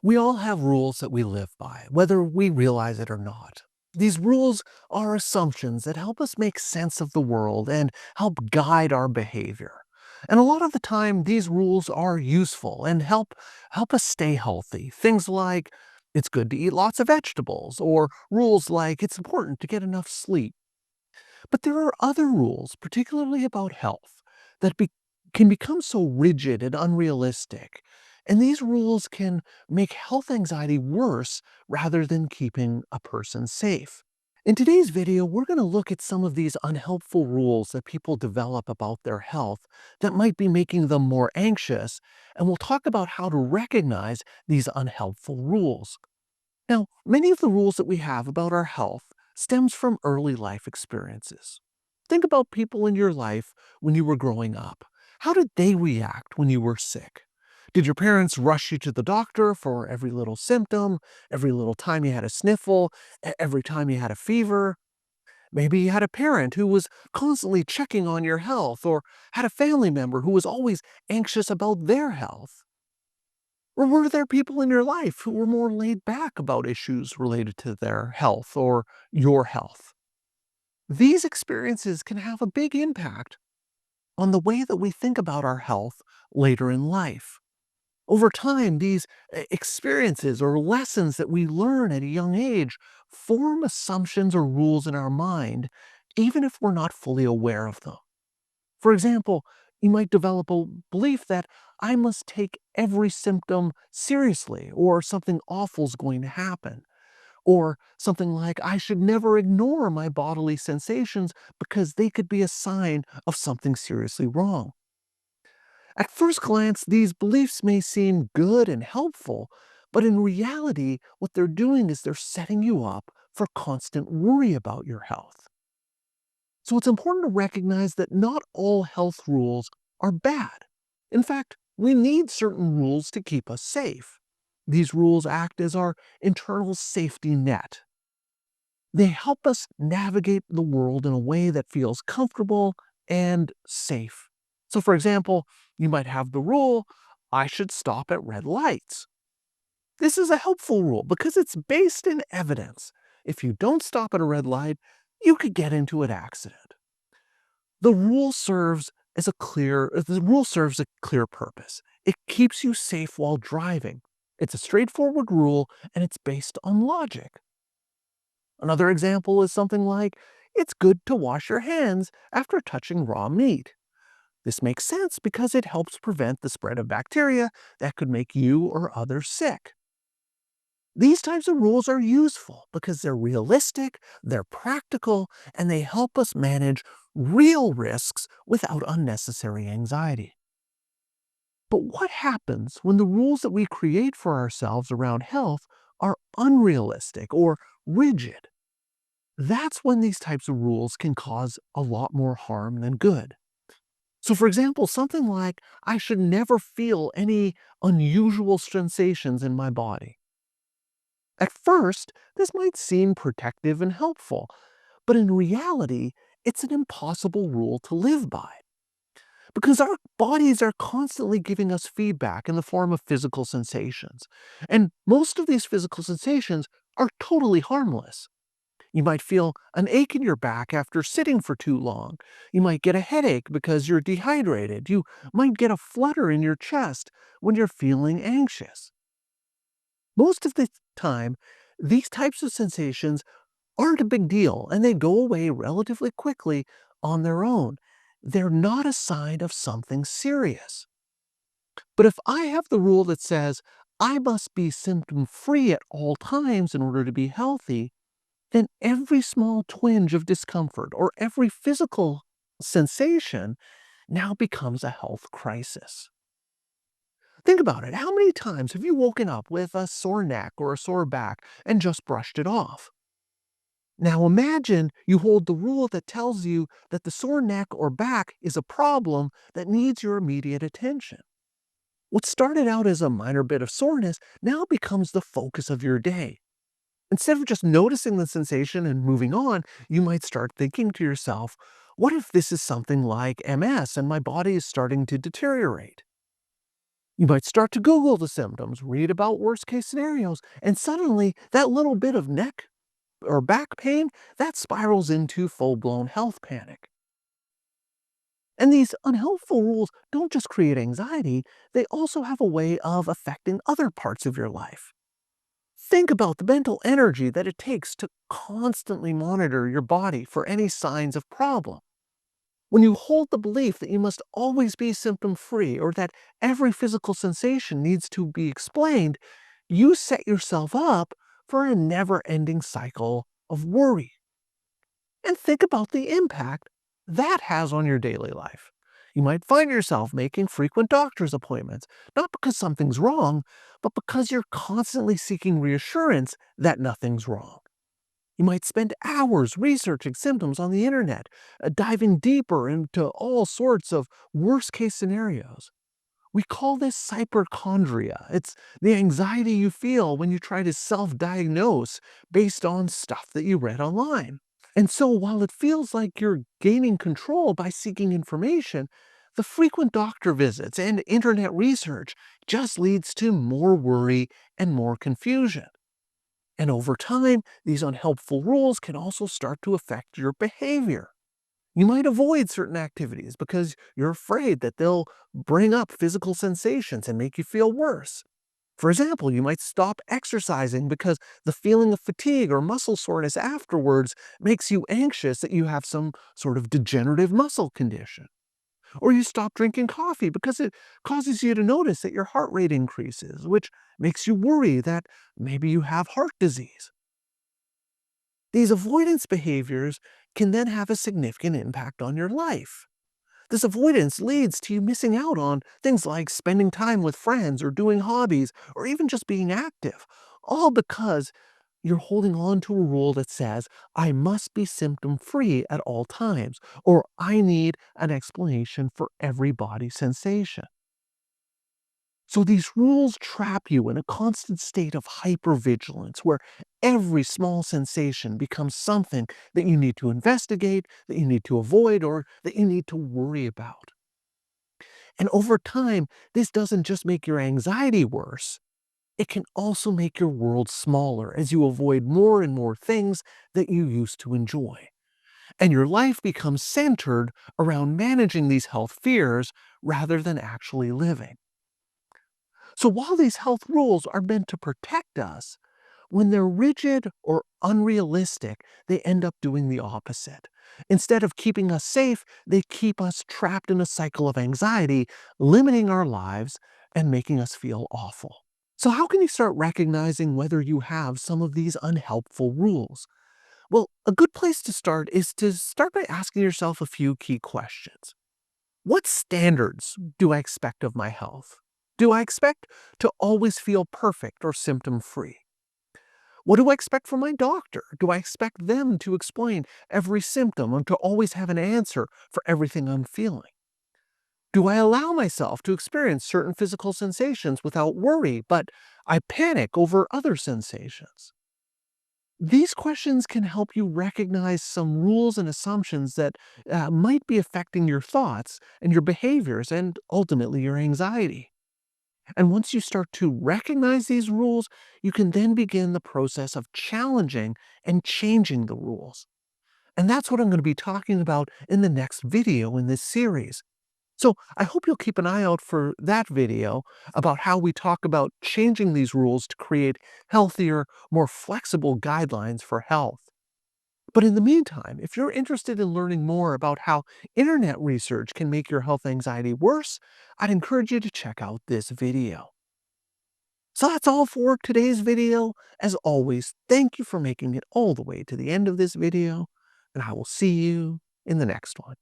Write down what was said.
We all have rules that we live by, whether we realize it or not. These rules are assumptions that help us make sense of the world and help guide our behavior. And a lot of the time, these rules are useful and help us stay healthy. Things like it's good to eat lots of vegetables, or rules like it's important to get enough sleep. But there are other rules, particularly about health, that can become so rigid and unrealistic. And these rules can make health anxiety worse rather than keeping a person safe. In today's video, we're going to look at some of these unhelpful rules that people develop about their health that might be making them more anxious, and we'll talk about how to recognize these unhelpful rules. Now, many of the rules that we have about our health stems from early life experiences. Think about people in your life when you were growing up. How did they react when you were sick? Did your parents rush you to the doctor for every little symptom, every little time you had a sniffle, every time you had a fever? Maybe you had a parent who was constantly checking on your health, or had a family member who was always anxious about their health. Or were there people in your life who were more laid back about issues related to their health or your health? These experiences can have a big impact on the way that we think about our health later in life. Over time, these experiences or lessons that we learn at a young age form assumptions or rules in our mind, even if we're not fully aware of them. For example, you might develop a belief that I must take every symptom seriously, or something awful is going to happen. Or something like I should never ignore my bodily sensations because they could be a sign of something seriously wrong. At first glance, these beliefs may seem good and helpful, but in reality, what they're doing is they're setting you up for constant worry about your health. So it's important to recognize that not all health rules are bad. In fact, we need certain rules to keep us safe. These rules act as our internal safety net. They help us navigate the world in a way that feels comfortable and safe. So, for example, you might have the rule, I should stop at red lights. This is a helpful rule because it's based in evidence. If you don't stop at a red light, you could get into an accident. The rule serves a clear purpose. It keeps you safe while driving. It's a straightforward rule and it's based on logic. Another example is something like, it's good to wash your hands after touching raw meat. This makes sense because it helps prevent the spread of bacteria that could make you or others sick. These types of rules are useful because they're realistic, they're practical, and they help us manage real risks without unnecessary anxiety. But what happens when the rules that we create for ourselves around health are unrealistic or rigid? That's when these types of rules can cause a lot more harm than good. So, for example, something like, I should never feel any unusual sensations in my body. At first, this might seem protective and helpful, but in reality, it's an impossible rule to live by. Because our bodies are constantly giving us feedback in the form of physical sensations. And most of these physical sensations are totally harmless. You might feel an ache in your back after sitting for too long. You might get a headache because you're dehydrated. You might get a flutter in your chest when you're feeling anxious. Most of the time, these types of sensations aren't a big deal and they go away relatively quickly on their own. They're not a sign of something serious. But if I have the rule that says I must be symptom-free at all times in order to be healthy, then every small twinge of discomfort or every physical sensation now becomes a health crisis. Think about it. How many times have you woken up with a sore neck or a sore back and just brushed it off? Now imagine you hold the rule that tells you that the sore neck or back is a problem that needs your immediate attention. What started out as a minor bit of soreness now becomes the focus of your day. Instead of just noticing the sensation and moving on, you might start thinking to yourself, what if this is something like MS and my body is starting to deteriorate? You might start to Google the symptoms, read about worst case scenarios, and suddenly that little bit of neck or back pain, that spirals into full-blown health panic. And these unhelpful rules don't just create anxiety, they also have a way of affecting other parts of your life. Think about the mental energy that it takes to constantly monitor your body for any signs of problem. When you hold the belief that you must always be symptom-free or that every physical sensation needs to be explained, you set yourself up for a never-ending cycle of worry. And think about the impact that has on your daily life. You might find yourself making frequent doctor's appointments, not because something's wrong, but because you're constantly seeking reassurance that nothing's wrong. You might spend hours researching symptoms on the internet, diving deeper into all sorts of worst case scenarios. We call this hypochondria. It's the anxiety you feel when you try to self diagnose based on stuff that you read online. And so, while it feels like you're gaining control by seeking information, the frequent doctor visits and internet research just leads to more worry and more confusion. And over time, these unhelpful rules can also start to affect your behavior. You might avoid certain activities because you're afraid that they'll bring up physical sensations and make you feel worse. For example, you might stop exercising because the feeling of fatigue or muscle soreness afterwards makes you anxious that you have some sort of degenerative muscle condition. Or you stop drinking coffee because it causes you to notice that your heart rate increases, which makes you worry that maybe you have heart disease. These avoidance behaviors can then have a significant impact on your life. This avoidance leads to you missing out on things like spending time with friends or doing hobbies or even just being active, all because you're holding on to a rule that says, I must be symptom free at all times, or I need an explanation for every body sensation. So these rules trap you in a constant state of hypervigilance where every small sensation becomes something that you need to investigate, that you need to avoid, or that you need to worry about. And over time, this doesn't just make your anxiety worse, it can also make your world smaller as you avoid more and more things that you used to enjoy. And your life becomes centered around managing these health fears rather than actually living. So while these health rules are meant to protect us, when they're rigid or unrealistic, they end up doing the opposite. Instead of keeping us safe, they keep us trapped in a cycle of anxiety, limiting our lives and making us feel awful. So, how can you start recognizing whether you have some of these unhelpful rules? Well, a good place to start is to start by asking yourself a few key questions. What standards do I expect of my health? Do I expect to always feel perfect or symptom free? What do I expect from my doctor? Do I expect them to explain every symptom and to always have an answer for everything I'm feeling? Do I allow myself to experience certain physical sensations without worry, but I panic over other sensations? These questions can help you recognize some rules and assumptions that might be affecting your thoughts and your behaviors and ultimately your anxiety. And once you start to recognize these rules, you can then begin the process of challenging and changing the rules. And that's what I'm going to be talking about in the next video in this series. So I hope you'll keep an eye out for that video about how we talk about changing these rules to create healthier, more flexible guidelines for health. But in the meantime, if you're interested in learning more about how internet research can make your health anxiety worse, I'd encourage you to check out this video. So that's all for today's video. As always, thank you for making it all the way to the end of this video, and I will see you in the next one.